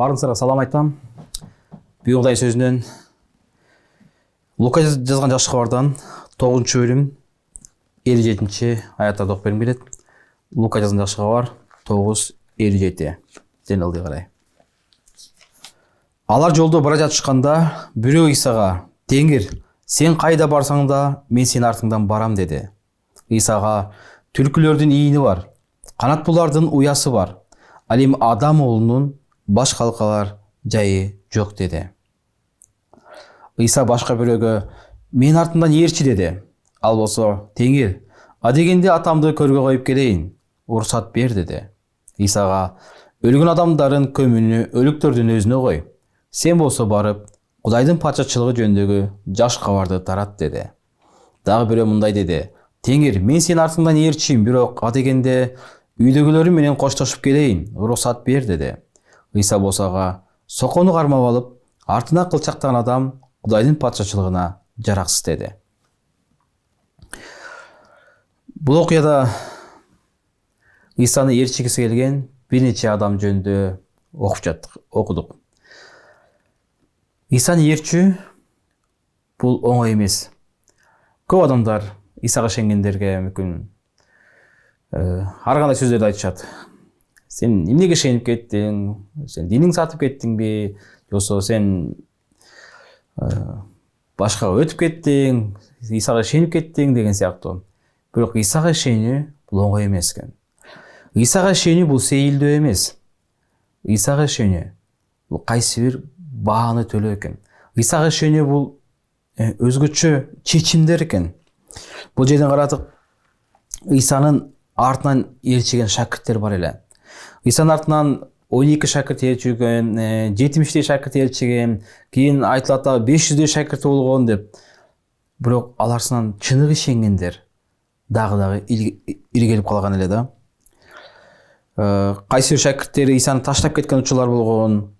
Баарыңыздарга салам айтам. Бүгүн Кудай сөзүнөн Лука жазган жакшы кабардан 9-бөлүм 57-аяттарды окуп бергим келет. Лука жазган жакшы кабар 9:57. Ден алды карай. Алар жолдо бара жатышканда бирөө Исага: "Теңир, сен кайда барсаң да, мен сенин артыңдан барам" деди. Исага: "Түлкүлөрдүн ийини бар, канат булардын уясы бар. Ал эми адам уулунун баш калкалар жайы жок" деди. Иса башка бирөөгө: "Мен артымдан ээрчи" деди. Ал болсо: "Теңир, адегенде атамды көргө коюп келейин, уруксат бер" деди. Исага: "Өлгөн адамдардын көмүнү өлүктөрдүн өзүнө кой. Сен болсо барып, Кудайдын патчачылыгы жөнүндөгү жакшы кабарды тарат" деди. Дагы бирөө мындай деди: "Теңир, мен сенин артыңдан ээрчим, бирок адегенде үйдөгүлөрүм менен коштошуп келейин, уруксат бер" деди. Иса болсо ага: "Сокону кармап алып, артына кылчактаган адам Кудайдын патчачылыгына жараксыз" деди. Бул окуяда Исаны ээрчигиси келген бир нече адам жөнүндө окудук. Исаны ээрчүү бул оңой эмес. Көп адамдар Исага ишенгендерге мүмкүн ар кандай сөздөрдү айтышат. Сен эмнеге ишенип кеттиң? Сен диниңди сатып кеттиңби? Жоксо сен башкага өтүп кеттиң, Исага ишенип кеттиң деген сыяктуу. Бирок Исага ишенүү бул оңой эмес экен. Исага ишенүү бул сейилдөө эмес. Исага ишенүү бул кайсы бир бааны төлөө экен. Исага ишенүү бул өзгөчө чечимдер экен. Бул жерден карадык, Исанын артынан ээрчиген шакирттер бар эле. Исанын артынан 12 шакирт ээрчиген, 70 шакирт ээрчиген, кийин айтылат да 500 шакирти болгон деп. Бирок аларсынан чыныгы ишенгендер дагы иргелип калган эле да. Кайсы бир шакирттери Исаны таштап кеткен учурлар болгон.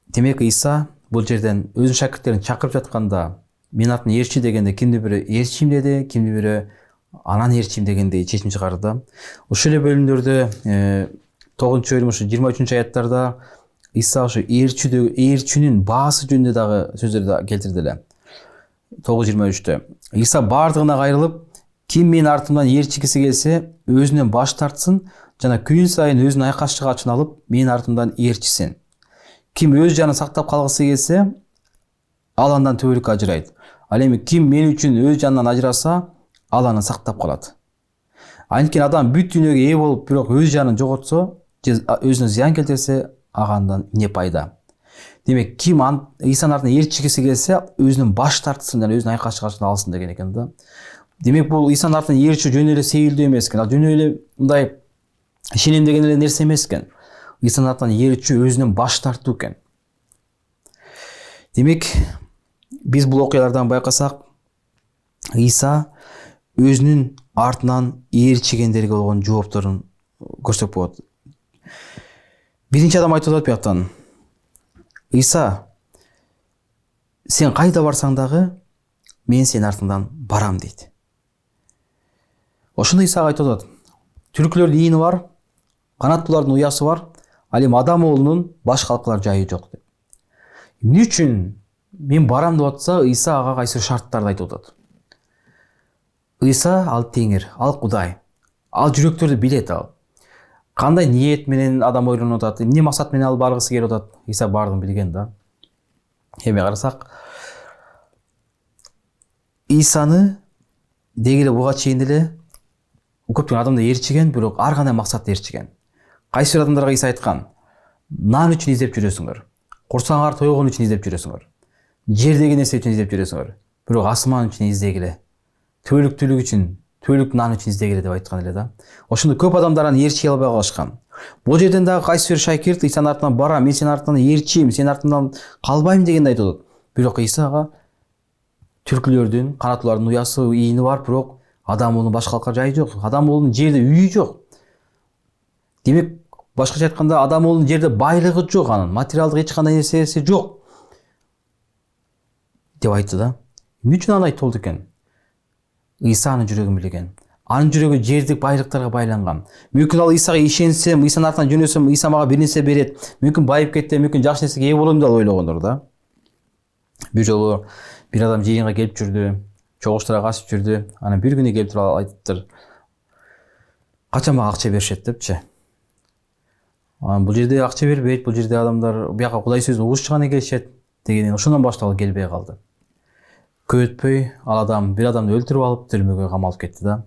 Демек Иса бул жерден өзүнүн шакирттерин чакырып жатканда, мен артынан ээрчи дегенде кимди бирөө ээрчим деди, кимди бирөө анан ээрчим дегендей чечим чыгарды. Ушул эле бөлүмдөрдө 9-бөлүм 23-аяттарда Иса ошо ээрчүүнүн баасы жөнүндө дагы сөздөрдү келтирди эле. 9:23-тө Иса бардыгына кайрылып: "Ким менин артымдан ээрчигиси келсе, өзүнөн баш тартсын жана күн сайын өзүнүн айкашчыгачын алып, менин артымдан ээрчисин. Ким өз жанын сактап калгысы келсе, ал андан түбөлүккө ажырайт. Ал эми ким мен үчүн өз жанынан ажыраса, ал аны сактап калат. Анткени адам бүт дүйнөгө ээ болуп, бирок өз жанын жоготсо, же өзүнө зыян келтирсе, агандан эмне пайда?" Демек, ким Исанын артынан ээрчигиси келсе, өзүнөн баш тартсын жана өзүнүн айкашчыгачын алсын деген экен да. Демек, бул Исанын артынан ээрчүү жөн эле сейилдөө эмес экен. Ал жөн эле мындай ишенем деген эле нерсе эмес экен. Исанын артынан ээрчүү өзүнөн баш тартуу экен. Демек, биз бул окуялардан байкасак, Иса өзүнүн артынан ээрчигендерге болгон жоопторун көрсөк болот. Биринчи адам айтып атат бияктан: "Иса, сен кайда барсаң дагы, мен сенин артыңдан барам" дейт. Ошондо Исага айтып атат: "Түлкүлөрдүн ийини бар, канат булардын уясы бар, ал эми адам уулунун баш калкалар жайы жок" деп. Эмне үчүн мен барам деп атса, Иса ага кайсы шарттарды айтып атат. Иса ал Теңир, ал Кудай. Ал жүрөктөрдү билет ал. Кандай ниет менен адам ойлонуп атат, эмне максат менен ал баргысы келип атат, Иса баардыгын билген да. Эми карасак, Исаны деги эле буга чейин деле көптөгөн адамдар ээрчиген, бирок ар кандай максатта ээрчиген. Кайсы бир адамдарга Иса айткан: "Нан үчүн издеп жүрөсүңөр, курсаңар тойгон үчүн издеп жүрөсүңөр, жердеги нерсе үчүн издеп жүрөсүңөр, бирок асман үчүн издегиле, түбөлүктүүлүк үчүн, түбөлүк нан үчүн издегиле" деп айткан эле да. Ошондо көп адамдар аны ээрчие албай калышкан. Бул жерден дагы кайсы бир шакирт Исанын артынан барам, мен сенин артынан ээрчим, сенин артынан калбайм дегенди айтып атат. Бирок Иса ага түлкүлөрдүн, канаттуулардын уясы, ийини бар, бирок адам уулунун баш калкар жайы жок. Адам уулунун жерде үйү жок. Демек, башкача айтканда, адам уулунун жерде байлыгы жок, анын материалдык эч кандай нерсеси жок деп айтты да. Эмне үчүн аны айтып болду экен? Исанын жүрөгүн билген. Анын жүрөгү жердик байлыктарга байланган. Мүмкүн ал Исага ишенсем, Исанын артынан жөнөсөм, Иса мага бир нерсе берет. Мүмкүн байып кетсем, мүмкүн жакшы нерсеге ээ болом деп ойлогондор да. Бир жолу бир адам жыйынга келип жүрдү, чогуштара катышып жүрдү. Анан бир күнү келип туруп айтыптыр. Качан мага акча беришет депчи. Анан бул жерде акча бербейт, бул жерде адамдар бияка Кудай сөзүн угушчу келишет деген ошондон баштап келбей калды. Көп өтпөй ал адам бир адамды өлтүрүп алып түрмөгө камалып кетти да.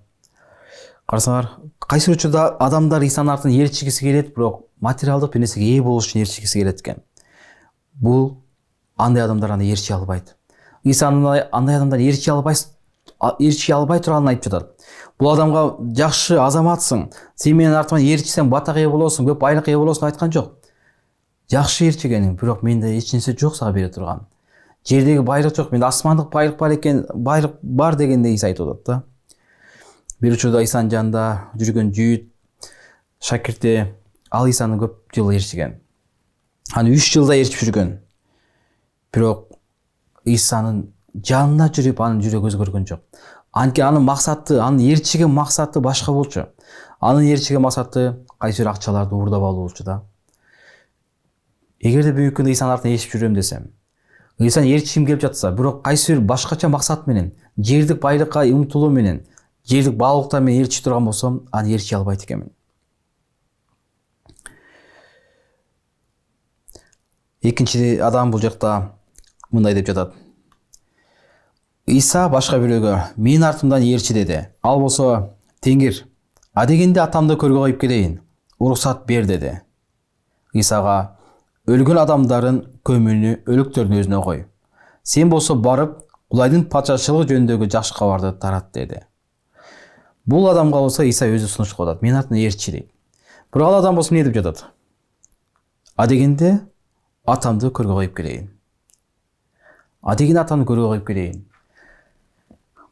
Карасаңар, кайсы учурда адамдар Исанын артынан ээрчигиси келет, бирок материалдык бир нерсеге ээ болуш үчүн ээрчигиси келет экен. Бул андай адамдар аны ээрчи албайт. Исанын андай адамдар ээрчи албай турганын айтып жатат. Бул адамга жакшы азаматсың, сен менин артыман ээрчисең батак ээ болосуң, көп байлык ээ болосуң деп айткан жок. Жакшы ээрчигениң, бирок менде эч нерсе жок сага бере турган. Жердеги байлык жок, менде асмандык байлык бар экен, байлык бар дегенде Иса айтып атат да. Бир учурда Исанын жанында жүргөн жүйүт шакирти ал Исаны көп жыл ээрчиген. Аны 3 жылда ээрчип жүргөн. Бирок Исанын жанына жүрүп анын жүрөгү өзгөргөн жок. Анткени анын максаты, анын ээрчиген максаты башка болчу. Анын ээрчиген максаты кайсы бир акчаларды уурдап алуу болчу да. Эгерде бүгүнкү күндө Исанын артынан ээрчип жүрөм десем, Исаны ээрчигим келип жатса, бирок кайсы бир башкача максат менен, жердик байлыкка умтулуу менен, жердик баалуулуктар менен ээрчи турган болсом, аны ээрчи албайт экенмин. Экинчи адам бул жакта мындай деп жатат. Иса башка бирөөгө менин артымдан ээрчи деди. Ал болсо, Теңир, адегенде атамды көргө коюп келейин, уруксат бер деди. Исага өлгөн адамдарын көмүүнү өлүктөрдүн өзүнө кой. Сен болсо барып, Кудайдын патшачылыгы жөнүндөгү жакшы кабарды тарат деди. Бул адамга болсо Иса өзү сунуш кылып атат. Менин артымдан ээрчи дейт. Бирок ал адам болсо эмне деп жатат? Адегенде атамды көргө коюп келейин. Адегенде атамды көргө коюп келейин.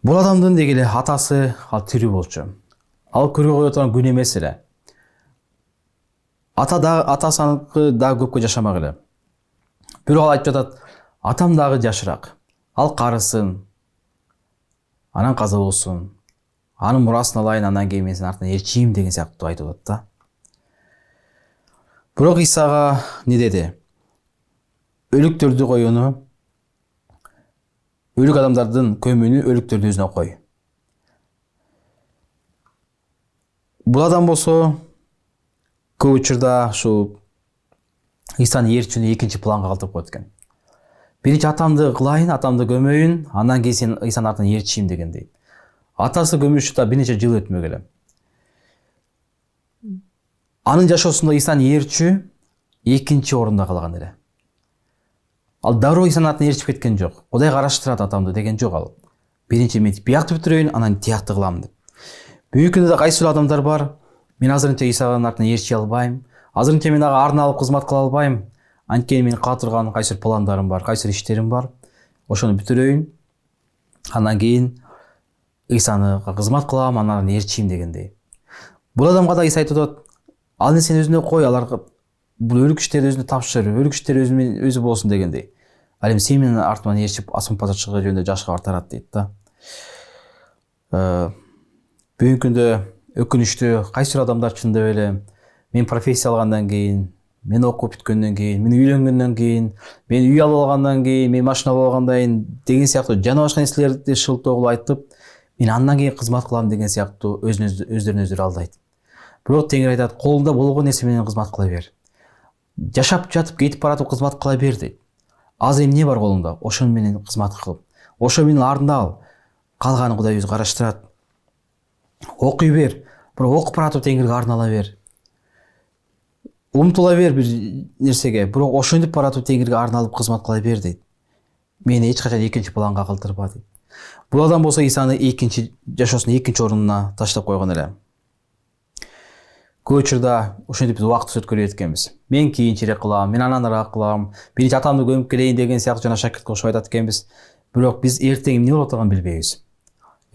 Бул адамдын дегеле атасы ал тирүү болчу. Ал көргө кое турган күн эмес эле. Атасыныкы дагы көпкө жашамак эле. Бирок ал айтып жатат, атам дагы жашыраак. Ал карысын, анан каза болсун, анын мурасын алайын, андан кийин мен сенин артынан ээрчийм деген сыяктуу айтып атат да. Бирок Исага не деди? Өлүктөрдү коюуну, өлүк адамдардын көмүүнү өлүктөрдүн өзүнө кой. Бул адам болсо көп учурда ушул Исаны ээрчүүнү экинчи планга калтырып коет экен. Биринчи атамды кылайын, атамды көмөйүн, андан кийин сен Исанын артынан ээрчийм дегендей. Атасы көмүшү да бир нече жыл өтмөк эле. Анын жашоосунда Исаны ээрчүү экинчи орунда калган эле. Ал дароо Исанын артынан ээрчип кеткен жок. Кудай караштырат атамды деген жок ал. Биринчи мен биякты бүтүрөйүн, анан тиякты кылам деп. Бүгүнкү күндө кайсы бир адамдар бар, мен азырынча Исанын артынан ээрчи албайм. Азырынча мен ага арналып кызмат кыла албайм. Анткени менин кыла турган кайсы бир пландарым бар, кайсы бир иштерим бар. Ошону бүтүрөйүн. Андан кийин Исаны кызмат кылам, анан ээрчийм дегендей. Бул адамга да Иса айтып атат, ал нерсени өзүнө кой, аларга бул өлүк иштерди өзүнө тапшыр, өлүк иштер өзү болсун дегендей. Ал эми сен менин артыман ээрчип, асман патшачылыгы жөнүндө жакшы кабар тарат дейт да. Бүгүнкү күндө өкүнүчтүү кайсы бир адамдар чындап эле мен профессия алгандан кийин, мен окуп бүткөндөн кийин, мен үйлөнгөндөн кийин, мен үй алып алгандан кийин, мен машина алып алгандан кийин деген сыяктуу жана башка нерселерди шылтоо кылып айтып, мен андан кийин кызмат кылам деген сыяктуу өздөрүн өздөрү алдайт. Бирок Теңир айтат, колуңда болгон нерсе менен кызмат кыла бер. Жашап жатып, кетип баратып кызмат кыла бер дейт. Азыр эмне бар колуңда? Ошону менен кызмат кыл. Ошо менин артында ал. Калганын Кудай өзү караштырат. Окуй бер, бирок окуп баратып Теңирге арнала бер. Умтула бер бир нерсеге, бирок ошентип баратып Теңирге арналып кызмат кыла бер дейт. Мени эч качан экинчи планга калтырба дейт. Бул адам болсо Исаны жашоосунун экинчи орунуна таштап койгон эле. Көп учурда ошентип биз убакытты өткөрүп эткенбиз. Мен кийинчерээк кылам, мен ананраак кылам, биринчи атамды көмүп келейин деген сыяктуу жана шакирт кылышып айтат экенбиз. Бирок биз эртең эмне болот турганын билбейбиз.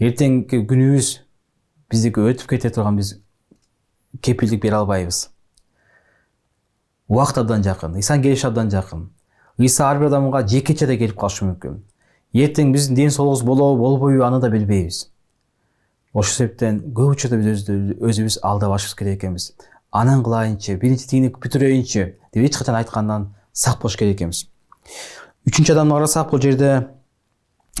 Эртеңки күнүбүз биздики өтүп кете турган биз кепилдик бере албайбыз. Убакыт абдан жакын, Исанын келиши абдан жакын. Иса ар бир адамга жекече да келип калышы мүмкүн. Эртең биздин ден соолугубуз болобу, болбойбу аны да билбейбиз. Ошол себептен көп учурда биз өзүбүз алдабашыбыз керек экенбиз. Анан кылайынчы, биринчи тигинди бүтүрөйүнчү деп эч качан айткандан сак болуш керек экенбиз. Үчүнчү адамды карасак, бул жерде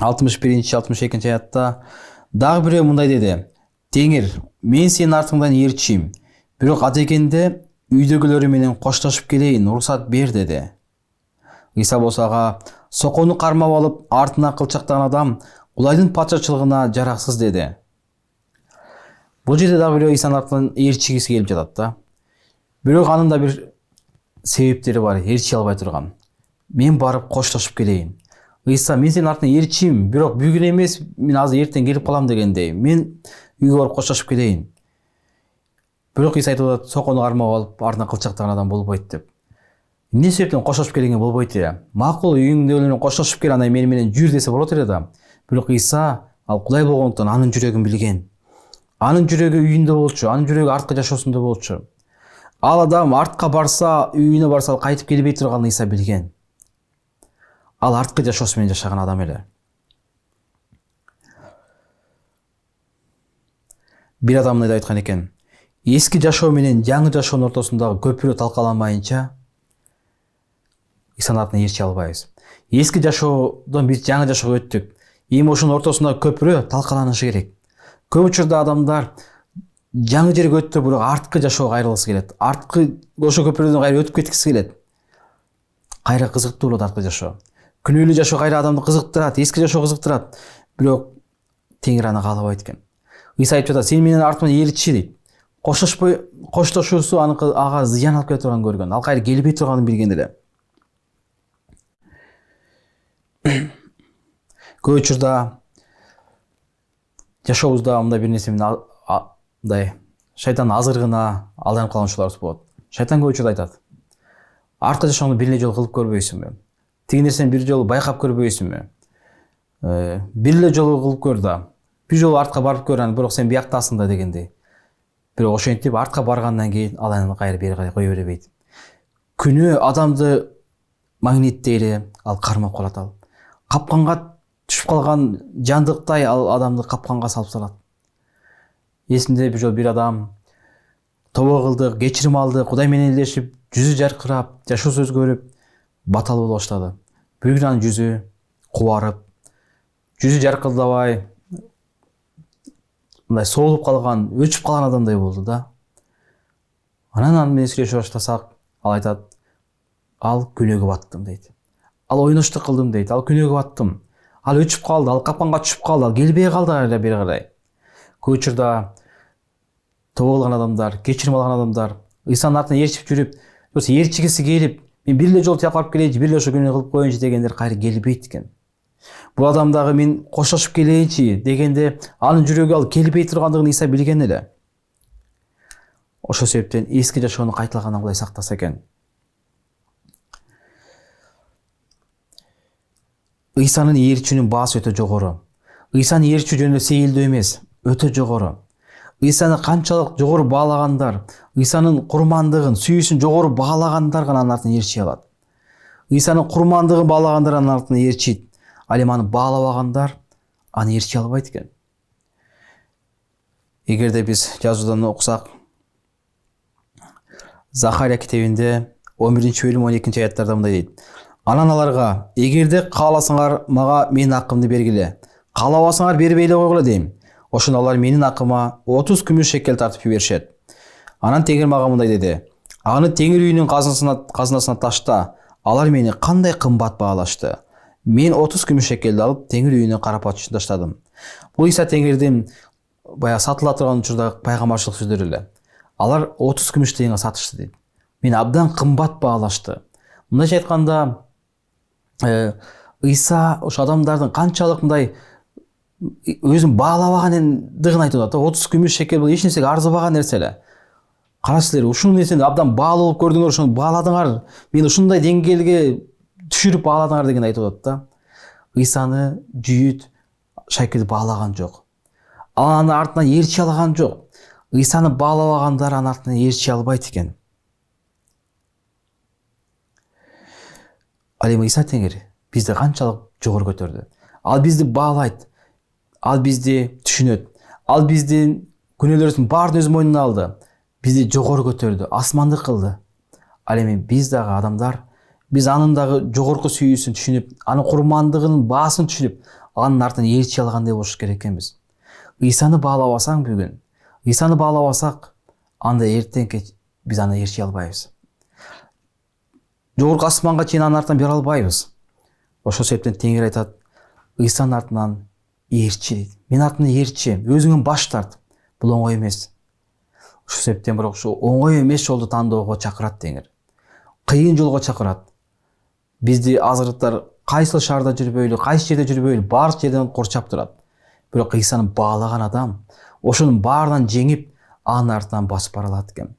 61-62 аятта дагы бирөө мындай деди: Теңир, мен сенин артыңдан ээрчийм, бирок адегенде үйдөгүлөрү менен коштошуп келейин, уруксат бер деди. Ыйса болсо ага: сокону кармап алып, артына кылчактаган адам Кудайдын патшачылыгына жараксыз деди. Бул жерде дагы бирөө Ыйсанын артынан ээрчигиси келип жатат да. Бирок анын да бир себептери бар, ээрчи албай турган. Мен барып коштошуп келейин. Ыйса: мен сенин артынан ээрчийм, бирок бүгүн эмес, мен азыр эртең келип калам дегендей. Мен үйгө барып коштошуп келейин. Бирок Ыйса айтып атат: сокону кармап алып, артына кылчактаган адам болбойт деп. Эмне себептен коштошуп келгенге болбойт эле? Макул, үйүңдөгүлөр коштошуп кел, анан мени менен жүр десе болот эле да. Бирок Ыйса ал Кудай болгондуктан анын жүрөгүн билген. Анын жүрөгү үйүндө болчу, анын жүрөгү артка жашоосунда болчу. Ал адам артка барса, үйүнө барса, кайтып келбей турганын Ыйса билген. Ал артка жашоосу менен жашаган адам эле. Бир адам мындай айткан экен: эски жашоо менен жаңы жашоонун ортосундагы көпүрө талкаламайынча Ыйсанын артынан ээрчи албайбыз. Эски жашоодон биз жаңы жашоого өттүк. Эми ошонун ортосундагы көпүрө талкаланышы керек. Көп учурда адамдар жаңы жерге өттү, бирок арткы жашоого кайрылгысы келет. Арткы ошо көпүрөдөн кайра өтүп кеткиси келет. Кайра кызыктуу болот арткы жашоо. Күнөөлүү жашоо кайра адамды кызыктырат, эски жашоо кызыктырат. Бирок Теңир аны каалабайт экен. Ыйса айтып жатат: сен менен артыман ээрчи дейт. Коштошуусу ага зыян алып келе турганын көргөн. Ал кайра келбей турганын билген эле. Көп учурда жашообузда мындай бир нерсе менен мындай шайтандын азгырыгына алданып калган учурларыбыз болот. Шайтан көп учурда айтат: артка жашооңду бир эле жолу кылып көрбөйсүңбү? Тиги нерсени бир жолу байкап көрбөйсүңбү? Бир эле жолу кылып көр да. Бир жолу артка барып көр, анан бирок сен бияктасың да дегендей. Бирок ошентип артка баргандан кийин ал аны кайра бери карай кое бербейт. Күнөө адамды магниттей эле ал кармап калат. Ал капканга түшүп калган жандыктай ал адамды капканга салып салат. Эсимде бир жолу бир адам тобо кылдык, кечирим алды, Кудай менен элдешип, жүзү жаркырап, жашоосу өзгөрүп, батал боло баштады. Бир күнү анын жүзү кубарып, жүзү жаркылдабай, мындай соолуп калган, өчүп калган адамдай болду да. Анан аны менен сүйлөшө баштасак, ал айтат: ал күнөөгө баттым дейт. Ал ойноштук кылдым дейт. Ал күнөөгө баттым. Ал өчүп калды, ал капканга түшүп калды, ал келбей калды кайра бери карай. Көп учурда тобо кылган адамдар, кечирим алган адамдар Ыйсанын артынан ээрчип жүрүп, ээрчигиси келип, мен бир эле жолу тияп барып келейинчи, бир эле ошо күнөө кылып коеюнчу дегендер кайра келбейт экен. Бул адам дагы мен коштошуп келейинчи дегенде анын жүрөгү ал келбей тургандыгын Ыйса билген эле. Ошол себептен эски жашоону кайталагандан Кудай сактаса экен. Ыйсанын ээрчүүнүн баасы өтө жогору. Ыйсаны ээрчүү жөнүндө сейилдөө эмес, өтө жогору. Ыйсаны канчалык жогору баалагандар, Ыйсанын курмандыгын, сүйүүсүн жогору баалагандар гана анын артынан ээрчи алат. Ыйсанын курмандыгын баалагандар анын артынан ээрчийт. Ал эми аны баалабагандар аны ээрчи албайт экен. Эгерде биз жазуудан окусак, Захария китебинде 11-бөлүм 12-аяттарда мындай дейт: анан аларга: эгерде кааласаңар, мага менин акымды бергиле. Каалабасаңар бербей эле койгула дейм. Ошондо алар менин акыма 30 күмүш шекел тартып жиберишет. Анан Теңир мага мындай деди: аны Теңир үйүнүн казынасына ташта. Алар мени кандай кымбат баалашты. Мен 30 күмүш шекелди алып Теңир үйүнүн карапат үчүн таштадым. Бул Ыйса Теңирдин баягы сатыла турган учурда пайгамбарчылык сөздөр эле. Алар 30 күмүш тыйынга сатышты дейт. Мени абдан кымбат баалашты. Мындайча айтканда, Ыйса ошо адамдардын канчалык мындай өзүн баалабагандыгын айтып атат. 30 күмүш шекел бул эч нерсеге арзыбаган нерсе эле. Карачылар, ушул нерсени абдан баалуу болуп көрдүңөр, ошону бааладыңар. Мен ушундай деңгээлге түшүрүп бааладыңар деген айтып атат да. Ыйсаны жүйүт шакирт баалаган жок. Ал аны артынан ээрчи алган жок. Ыйсаны баалабагандар анын артынан ээрчи албайт экен. Ал эми Ыйса Теңир бизди канчалык жогору көтөрдү. Ал бизди баалайт. Ал бизди түшүнөт. Ал биздин күнөөлөрүбүздүн баарын өз мойнуна алды. Бизди жогору көтөрдү, асманды кылды. Ал эми биз дагы адамдар, биз анын дагы жогорку сүйүүсүн түшүнүп, анын курмандыгынын баасын түшүнүп, анын артынан ээрчи алгандай болуш керек экенбиз. Ыйсаны баалабасаң бүгүн, Ыйсаны баалабасак, анда эртең кеч биз аны ээрчи албайбыз. Жогорку асманга чейин анын артынан бере албайбыз. Ошол себептен Теңир айтат, Ыйсанын артынан ээрчи дейт. Мен артынан ээрчи, өзүңөн баш тарт. Бул оңой эмес. Ошол себептен бирок ушу оңой эмес жолду тандоого чакырат Теңир. Кыйын жолго чакырат. Бизди азырыктар кайсыл шаарда жүрбөйлү, кайсы жерде жүрбөйлү, баардык жерден корчап турат. Бирок Ыйсаны баалаган адам ошонун баарынан жеңип, анын артынан басып бара алат экен.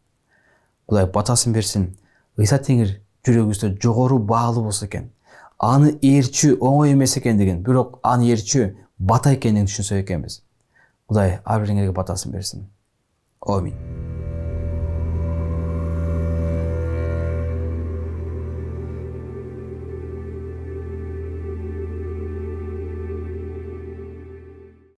Кудай батасын берсин. Ыйса Теңир жүрөгүбүздө жогору баалуу болсо экен. Аны ээрчүү оңой эмес экендигин, бирок аны ээрчүү бата экенин түшүнсөк экенбиз. Кудай ар бириңерге батасын берсин. Аминь.